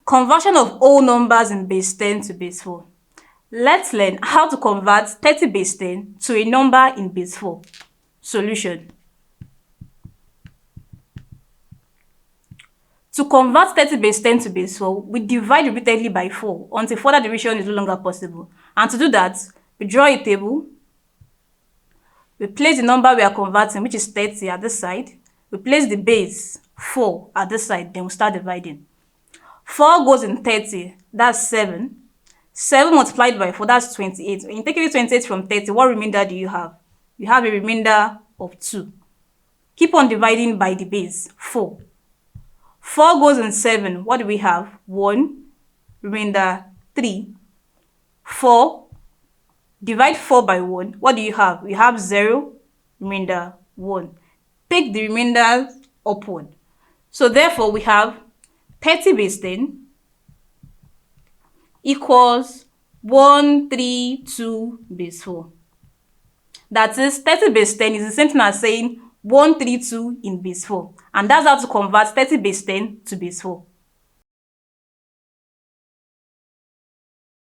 Conversion of whole numbers in base 10 to base 4. Let's learn how to convert 30 base 10 to a number in base 4. Solution. To convert 30 base 10 to base 4, we divide repeatedly by 4 until further division is no longer possible. And to do that, we draw a table. We place the number we are converting, which is 30, at this side. We place the base 4 at this side, then we start dividing. 4 goes in 30, that's 7. 7 multiplied by 4, that's 28. When you take away 28 from 30, what remainder do you have? You have a remainder of 2. Keep on dividing by the base, 4. 4 goes in 7, what do we have? 1, remainder 3. 4, divide 4 by 1, what do you have? You have 0, remainder 1. Take the remainder upward. So therefore, we have 30 base 10 equals 132 base 4. That is, 30 base 10 is the same thing as saying 132 in base 4. And that's how to convert 30 base 10 to base 4.